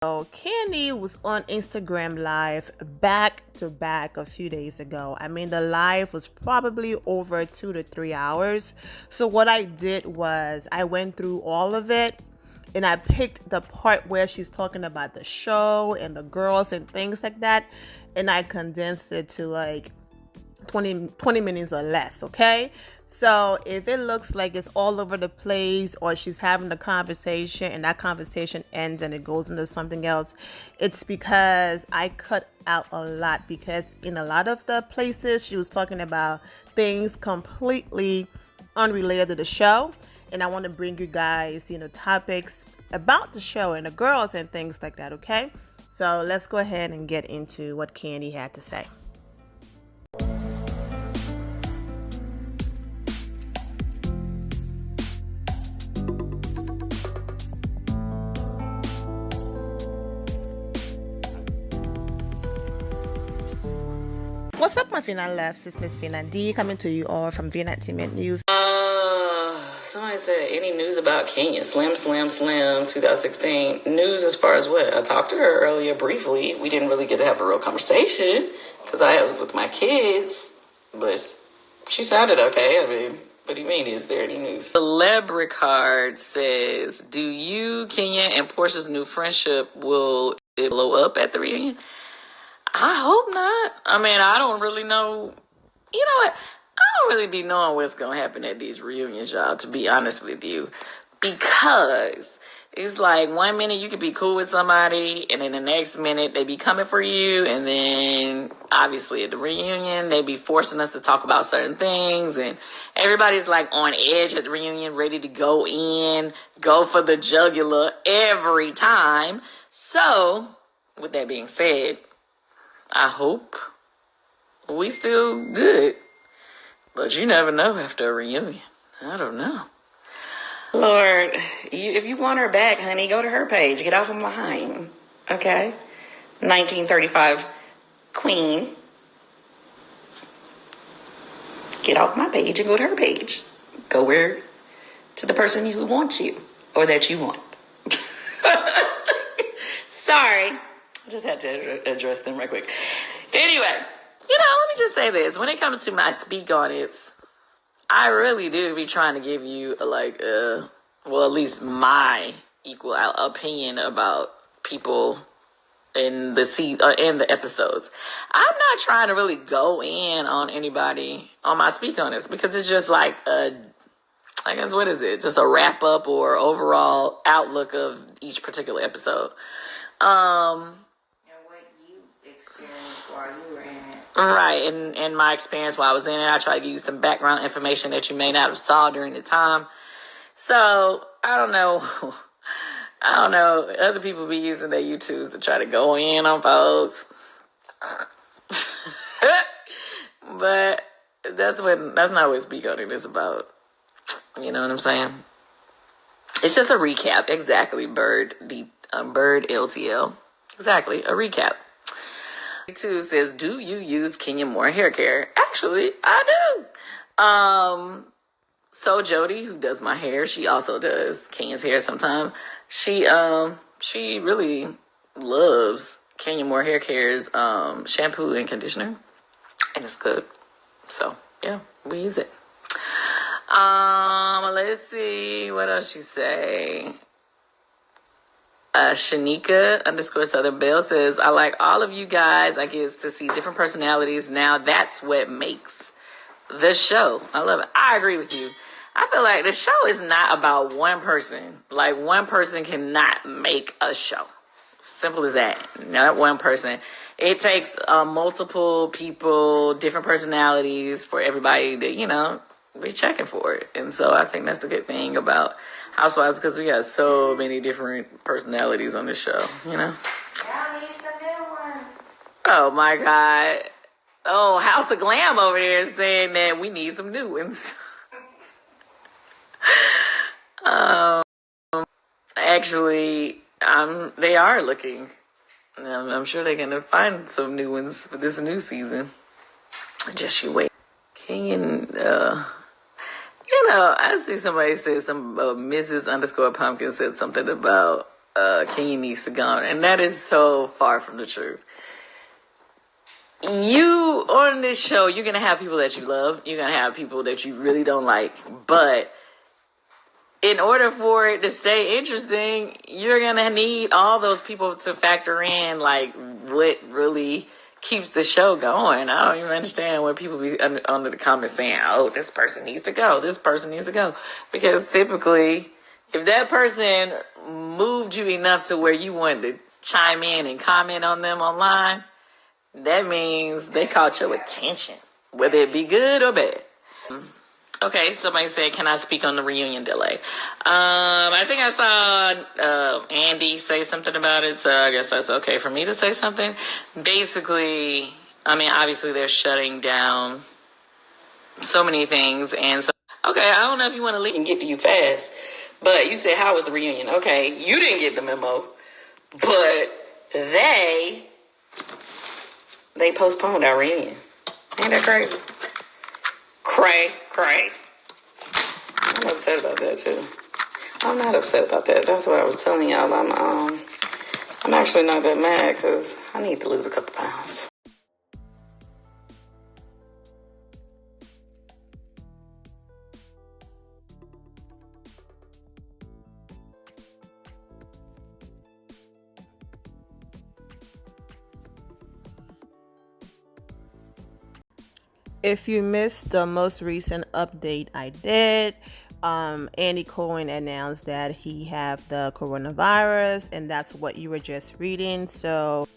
So Kandi was on Instagram Live back to back a few days ago. I mean, the live was probably over 2 to 3 hours. So what I did was I went through all of it and I picked the part where she's talking about the show and the girls and things like that. And I condensed it to like 20 minutes or less, okay? So if it looks like it's all over the place or she's having a conversation and that conversation ends and it goes into something else, it's because I cut out a lot, because in a lot of the places she was talking about things completely unrelated to the show, and I want to bring you guys, topics about the show and the girls and things like that, okay? So let's go ahead and get into what Kandi had to say. What's up, my Fina Left? It's Miss Fina D coming to you all from Vienna Entertainment News. Somebody said, any news about Kenya? Slim, 2016. News as far as what? I talked to her earlier briefly. We didn't really get to have a real conversation because I was with my kids, but she sounded okay. I mean, what do you mean? Is there any news? Celebrity card says, do you, Kenya, and Porsha's new friendship, will it blow up at the reunion? I hope not. I mean, I don't really know. You know what? I don't really be knowing what's going to happen at these reunions, y'all, to be honest with you. Because it's like 1 minute you could be cool with somebody, and then the next minute they be coming for you. And then, obviously, at the reunion, they be forcing us to talk about certain things. And everybody's like on edge at the reunion, ready to go in, go for the jugular every time. So, with that being said, I hope we still good. But you never know after a reunion. I don't know. Lord, if you want her back, honey, go to her page. Get off of mine. Okay? 1935 Queen. Get off my page and go to her page. Go where? To the person who wants you. Or that you want. Sorry. I just had to address them right quick. Anyway, let me just say this. When it comes to my speak on it, I really do be trying to give you, at least my equal opinion about people in the episodes. I'm not trying to really go in on anybody on my speak on this, because it's just like what is it? Just a wrap up or overall outlook of each particular episode. Right, and my experience while I was in it, I try to give you some background information that you may not have saw during the time. So, I don't know. Other people be using their YouTubes to try to go in on folks. But that's not what Speak On It is about. You know what I'm saying? It's just a recap. Exactly, Bird LTL. Exactly, a recap. 2 says, do you use Kenya more hair care? Actually, I do. So Jody, who does my hair, she also does Kenya's hair sometimes. She really loves Kenya Moore Hair Care's shampoo and conditioner, and it's good. So yeah, we use it. Let's see what else she say. Shanika _ Southern Belle says, I like all of you guys. I get to see different personalities. Now that's what makes the show. I love it. I agree with you. I feel like the show is not about one person. Like, one person cannot make a show. Simple as that. Not one person. It takes multiple people, different personalities for everybody to, be checking for it. And so I think that's the good thing about Housewives, because we got so many different personalities on the show, Y'all need some new ones. Oh, my God. Oh, House of Glam over there is saying that we need some new ones. Actually, they are looking. I'm sure they're going to find some new ones for this new season. Just you wait. Kenyan, I see somebody said Mrs. _ Pumpkin said something about Kenya needs to go. And that is so far from the truth. You, on this show, you're going to have people that you love. You're going to have people that you really don't like. But in order for it to stay interesting, you're going to need all those people to factor in, like, what really keeps the show going. I don't even understand when people be under the comments saying, oh, this person needs to go. This person needs to go. Because typically, if that person moved you enough to where you wanted to chime in and comment on them online, that means they caught your attention, whether it be good or bad. Okay, somebody said, can I speak on the reunion delay? I think I saw Andy say something about it, so I guess that's okay for me to say something. Basically, I mean, obviously they're shutting down so many things, and so, okay, I don't know if you want to leave and get to you fast, but you said, how was the reunion? Okay, you didn't get the memo, but they postponed our reunion. Ain't that crazy? Cray. I'm upset about that too. I'm not upset about that. That's what I was telling y'all. I'm actually not that mad because I need to lose a couple pounds. If you missed the most recent update I did, Andy Cohen announced that he have the coronavirus, and that's what you were just reading. So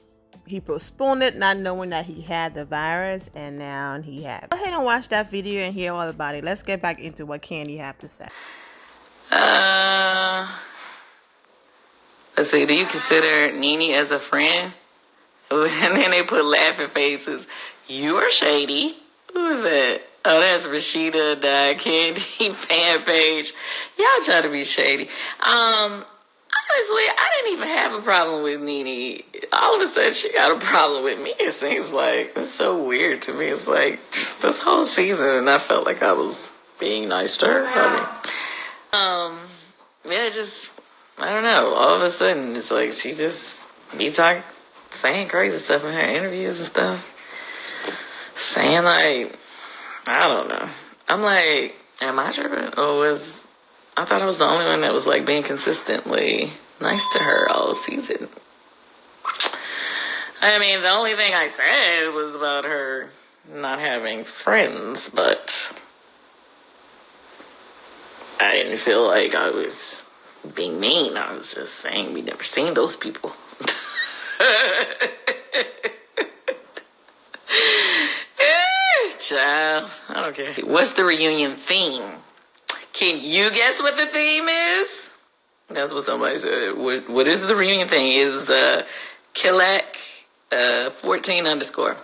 he postponed it, not knowing that he had the virus, and now he has. Go ahead and watch that video and hear all about it. Let's get back into what Kandi have to say. Let's see. Do you consider Nene as a friend? And then they put laughing faces. You are shady. Who is that? Oh, that's Rashida, the Kandi fan page. Y'all try to be shady. Honestly, I didn't even have a problem with Nene. All of a sudden, she got a problem with me. It seems like it's so weird to me. It's like this whole season, and I felt like I was being nice to her. Yeah, just I don't know. All of a sudden, it's like she just be saying crazy stuff in her interviews and stuff. Saying like, I don't know. I'm like, am I tripping? Or I thought I was the only one that was like being consistently nice to her all season. I mean, the only thing I said was about her not having friends, but I didn't feel like I was being mean. I was just saying we never seen those people. Child, I don't care. What's the reunion theme? Can you guess what the theme is? That's what somebody said. What is the reunion theme? Is Kilak 14 _.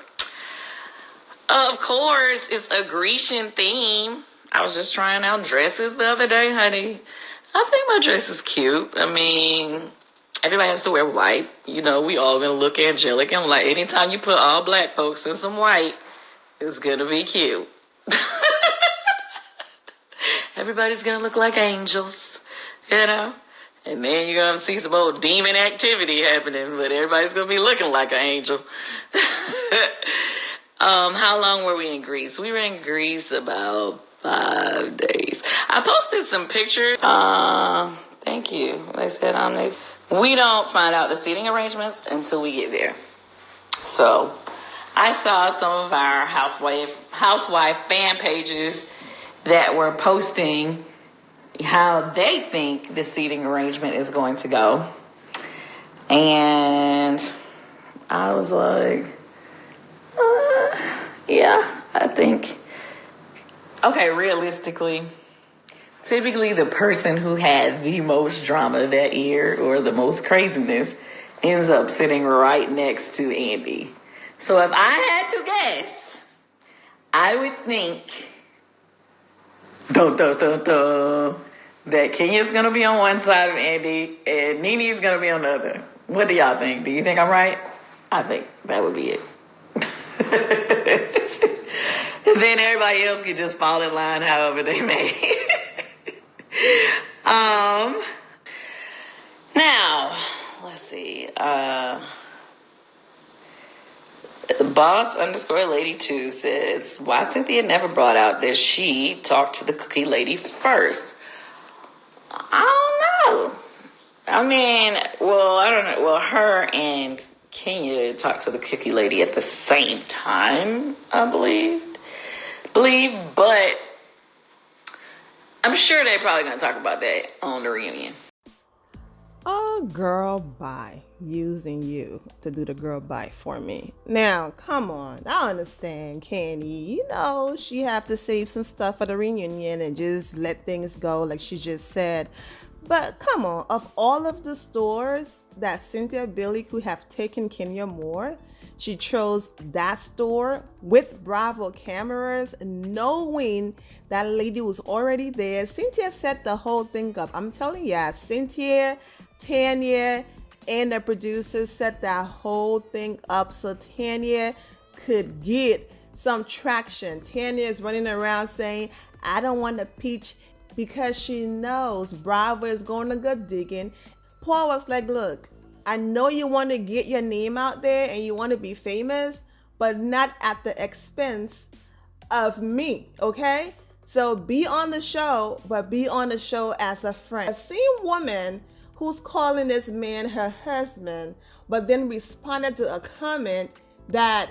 Of course, it's a Grecian theme. I was just trying out dresses the other day, honey. I think my dress is cute. I mean, everybody has to wear white. You know, we all gonna look angelic. And like, anytime you put all black folks in some white, it's gonna be cute. Everybody's gonna look like angels, you know? And then you're gonna see some old demon activity happening, but everybody's gonna be looking like an angel. How long were we in Greece? We were in Greece about 5 days. I posted some pictures. Thank you. They said we don't find out the seating arrangements until we get there. So I saw some of our housewife fan pages that were posting how they think the seating arrangement is going to go. And I was like, yeah, I think. Okay, realistically, typically the person who had the most drama that year or the most craziness ends up sitting right next to Andy. So if I had to guess, I would think that Kenya's going to be on one side of Andy and Nene's going to be on the other. What do y'all think? Do you think I'm right? I think that would be it. Then everybody else could just fall in line however they may. Now, let's see. Boss _ lady 2 says, why Cynthia never brought out that she talked to the cookie lady first? I don't know. I mean, well, I don't know. Well, her and Kenya talked to the cookie lady at the same time, I believe. But I'm sure they're probably going to talk about that on the reunion. Oh, girl, bye. Using you to do the girl bye for me. Now, come on. I understand, Kandi. You know, she have to save some stuff for the reunion and just let things go like she just said. But come on, of all of the stores that Cynthia Billy could have taken Kenya more, she chose that store with Bravo cameras, knowing that lady was already there. Cynthia set the whole thing up. I'm telling you, Cynthia, Tanya, and the producers set that whole thing up so Tanya could get some traction. Tanya is running around saying, I don't want to peach, because she knows Bravo is going to go digging. Paul was like, look, I know you want to get your name out there and you want to be famous, but not at the expense of me, okay? So be on the show, but be on the show as a friend. The same woman who's calling this man her husband, but then responded to a comment that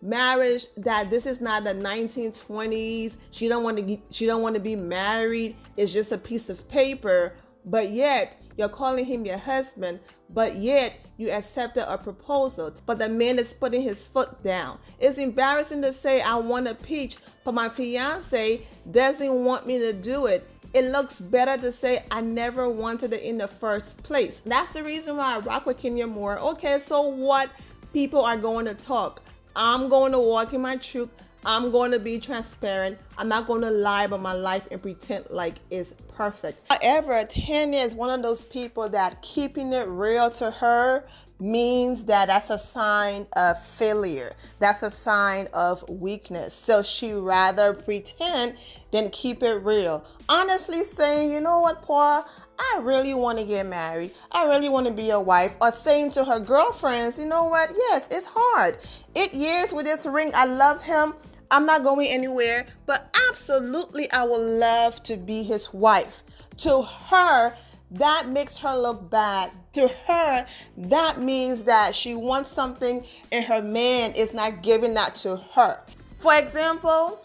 marriage, that this is not the 1920s, she don't want to be married, it's just a piece of paper, but yet you're calling him your husband, but yet you accepted a proposal, but the man is putting his foot down. It's embarrassing to say I want a peach, but my fiance doesn't want me to do it. It looks better to say I never wanted it in the first place. That's the reason why I rock with Kenya more. Okay, so what? People are going to talk. I'm going to walk in my truth. I'm going to be transparent. I'm not going to lie about my life and pretend like it's perfect. However, Tanya is one of those people that keeping it real to her means that that's a sign of failure. That's a sign of weakness. So she rather pretend than keep it real. Honestly saying, you know what, Paul? I really want to get married. I really want to be a wife. Or saying to her girlfriends, you know what? Yes, it's hard. 8 years with this ring. I love him. I'm not going anywhere. But absolutely, I would love to be his wife. To her, that makes her look bad. To her, that means that she wants something and her man is not giving that to her. For example,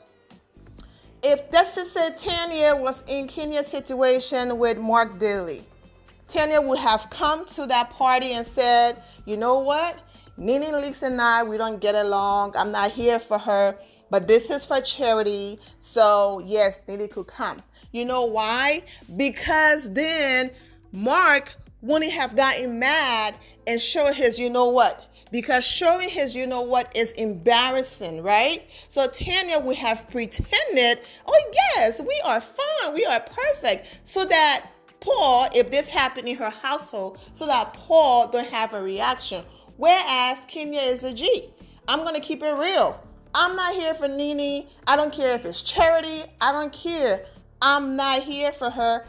if let's just say Tanya was in Kenya's situation with Mark Daly, Tanya would have come to that party and said, you know what? Nene, Lisa, and I, we don't get along. I'm not here for her, but this is for charity. So yes, Nene could come. You know why? Because then Mark wouldn't have gotten mad and show his, you know what? Because showing his, you know what, is embarrassing, right? So Tanya would have pretended, oh yes, we are fine, we are perfect, so that Paul, if this happened in her household, so that Paul don't have a reaction. Whereas Kenya is a G. I'm going to keep it real. I'm not here for Nene. I don't care if it's charity. I don't care. I'm not here for her.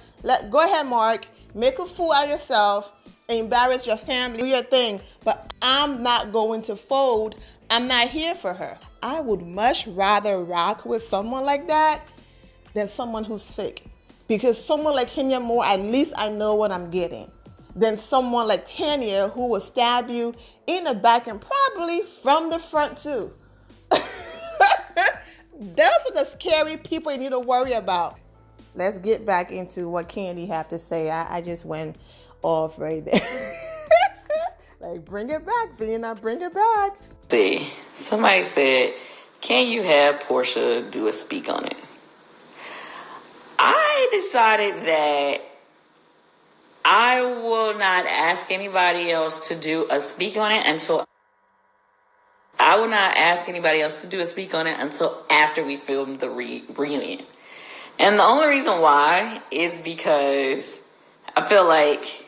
Go ahead, Mark. Make a fool out of yourself. Embarrass your family. Do your thing. But I'm not going to fold. I'm not here for her. I would much rather rock with someone like that than someone who's fake. Because someone like Kenya Moore, at least I know what I'm getting. Than someone like Tanya who will stab you in the back and probably from the front too. Those are the scary people you need to worry about. Let's get back into what Kandi have to say. I just went off right there. Like, bring it back, Vina, bring it back. See, somebody said, can you have Porsha do a speak on it? I decided that I will not ask anybody else to do a speak on it until after we film the reunion. And the only reason why is because I feel like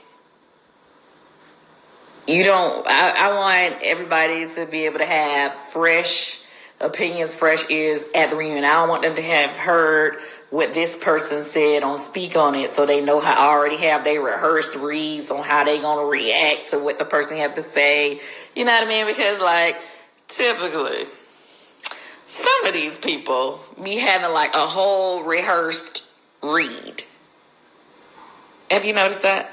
I want everybody to be able to have fresh opinions, fresh ears at the reunion. I don't want them to have heard what this person said on Speak On It, so they know how already have they rehearsed reads on how they gonna react to what the person have to say. You know what I mean? Because like typically, some of these people be having like a whole rehearsed read. Have you noticed that?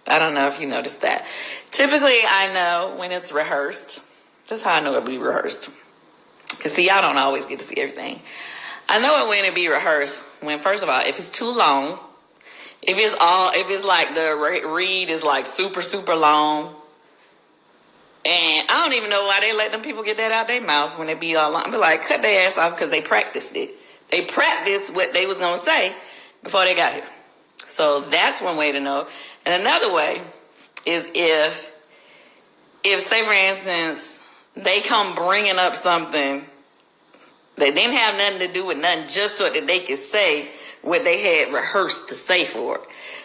I don't know if you noticed that. Typically, I know when it's rehearsed. That's how I know it be rehearsed. Because, see, y'all don't always get to see everything. I know it when it be rehearsed. When, first of all, if it's too long, if it's like the read is like super, super long, and I don't even know why they let them people get that out their mouth when it be all long. Be like, cut their ass off because they practiced it. They practiced what they was going to say before they got here. So that's one way to know. And another way is if say, for instance, they come bringing up something that didn't have nothing to do with nothing, just so that they could say what they had rehearsed to say for it.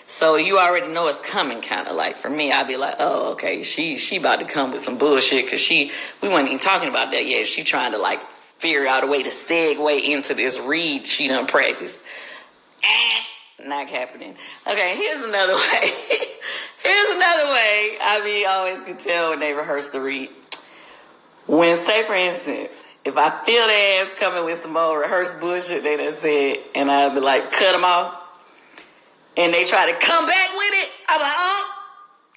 So you already know it's coming, kind of like. For me, I'd be like, oh, okay, she about to come with some bullshit because we weren't even talking about that yet. She trying to like figure out a way to segue into this read she done practiced. Not happening. Okay, here's another way. I mean, always can tell when they rehearse the read. When, say, for instance, if I feel their ass coming with some old rehearsed bullshit they done said, and I'll be like, cut them off, and they try to come back with it, I'm like, oh,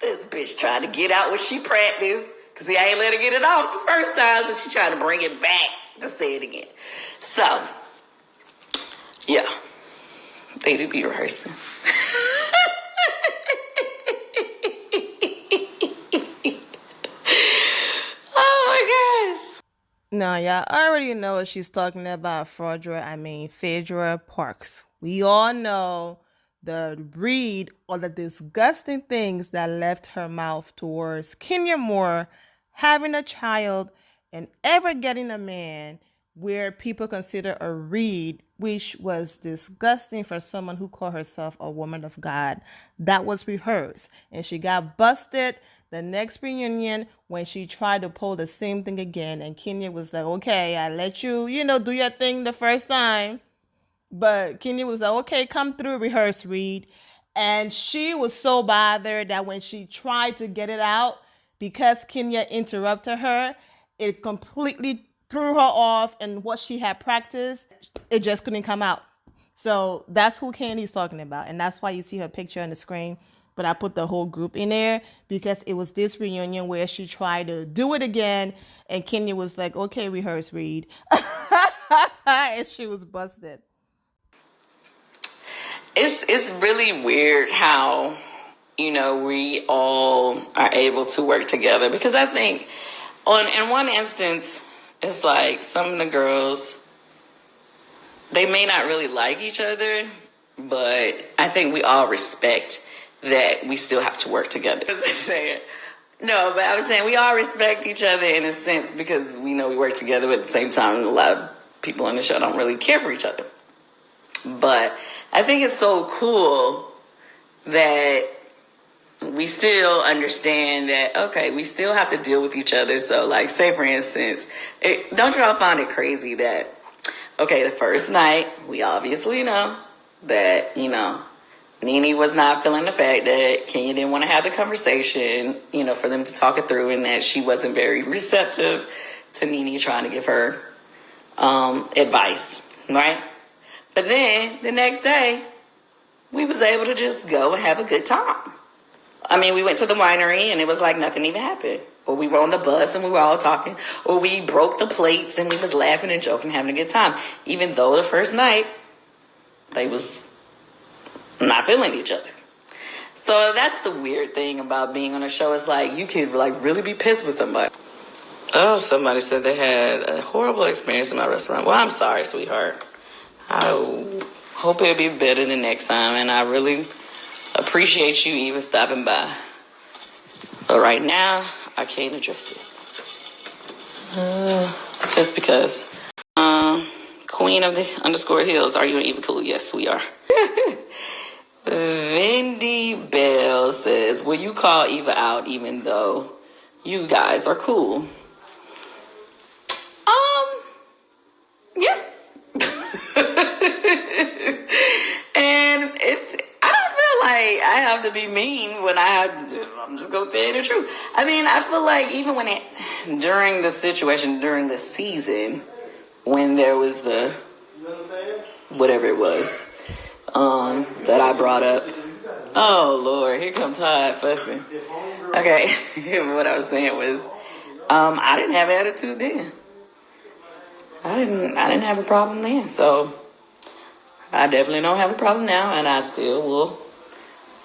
this bitch trying to get out what she practiced, because I ain't let her get it off the first time, so she trying to bring it back to say it again. So, yeah. They do be rehearsing. Oh my gosh. Now, y'all already know what she's talking about, Phaedra Parks. We all know the read or the disgusting things that left her mouth towards Kenya Moore having a child and ever getting a man where people consider a read, which was disgusting for someone who called herself a woman of God. That was rehearsed. And she got busted the next reunion when she tried to pull the same thing again. And Kenya was like, okay, I let you, do your thing the first time. But Kenya was like, okay, come through, rehearse, read. And she was so bothered that when she tried to get it out, because Kenya interrupted her, it completely threw her off, and what she had practiced, it just couldn't come out. So that's who Candy's talking about, and that's why you see her picture on the screen. But I put the whole group in there because it was this reunion where she tried to do it again, and Kenya was like, okay, rehearse, read. And she was busted. It's really weird how, we all are able to work together, because I think in one instance, it's like some of the girls, they may not really like each other, but I think we all respect that we still have to work together. No, but I was saying we all respect each other in a sense because we know we work together, but at the same time, a lot of people on the show don't really care for each other. But I think it's so cool that we still understand that, okay, we still have to deal with each other. So, like, say, for instance, don't y'all find it crazy that, okay, the first night, we obviously know that, Nene was not feeling the fact that Kenya didn't want to have the conversation, for them to talk it through, and that she wasn't very receptive to Nene trying to give her advice, right? But then, the next day, we was able to just go and have a good time. I mean, we went to the winery and it was like nothing even happened. Or we were on the bus and we were all talking. Or we broke the plates and we was laughing and joking, having a good time. Even though the first night, they was not feeling each other. So that's the weird thing about being on a show. It's like you could like really be pissed with somebody. Oh, somebody said they had a horrible experience in my restaurant. Well, I'm sorry, sweetheart. I hope it'll be better the next time. And I really appreciate you even stopping by. But right now, I can't address it. Just because. Queen of the _ hills, are you an Eva Cool? Yes, we are. Vindy Bell says, will you call Eva out even though you guys are cool? have to be mean when I'm just gonna tell you the truth. I mean, I feel like even during the situation, during the season, when there was the, whatever it was, that I brought up. Oh Lord, here comes Todd fussing. Okay, what I was saying was, I didn't have attitude then. I didn't have a problem then, so I definitely don't have a problem now, and I still will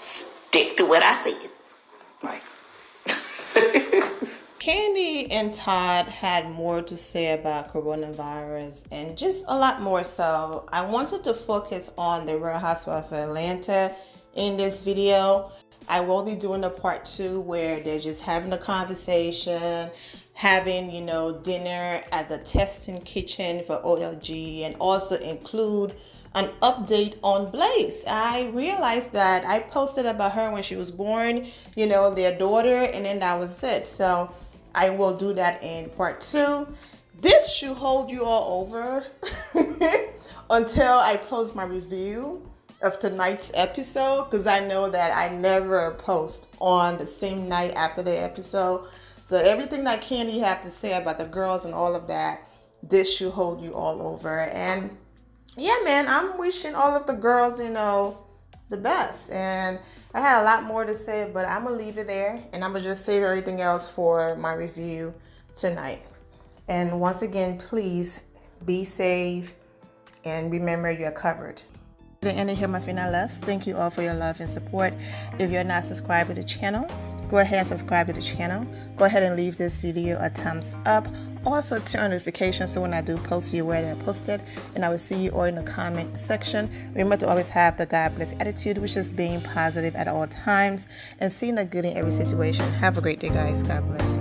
stick to what I said. Right. Kandi and Todd had more to say about coronavirus, and just a lot more. So I wanted to focus on the Rehearsed of Atlanta in this video. I will be doing a part 2 where they're just having a conversation, having, you know, dinner at the testing kitchen for OLG, and also include an update on Blaze. I realized that I posted about her when she was born, you know, their daughter, and then that was it. So I will do that in part 2. This should hold you all over until I post my review of tonight's episode, because I know that I never post on the same night after the episode. So everything that Kandi have to say about the girls and all of that, this should hold you all over. And yeah, man, I'm wishing all of the girls, you know, the best. And I had a lot more to say, but I'm gonna leave it there, and I'm gonna just save everything else for my review tonight. And once again, please be safe and remember you're covered. The end of here, my final loves. Thank you all for your love and support. If you're not subscribed to the channel, go ahead and subscribe to the channel. Go ahead and leave this video a thumbs up. Also turn on notifications so when I do post, you're aware that I posted. And I will see you all in the comment section. Remember to always have the God bless attitude, which is being positive at all times and seeing the good in every situation. Have a great day, guys. God bless.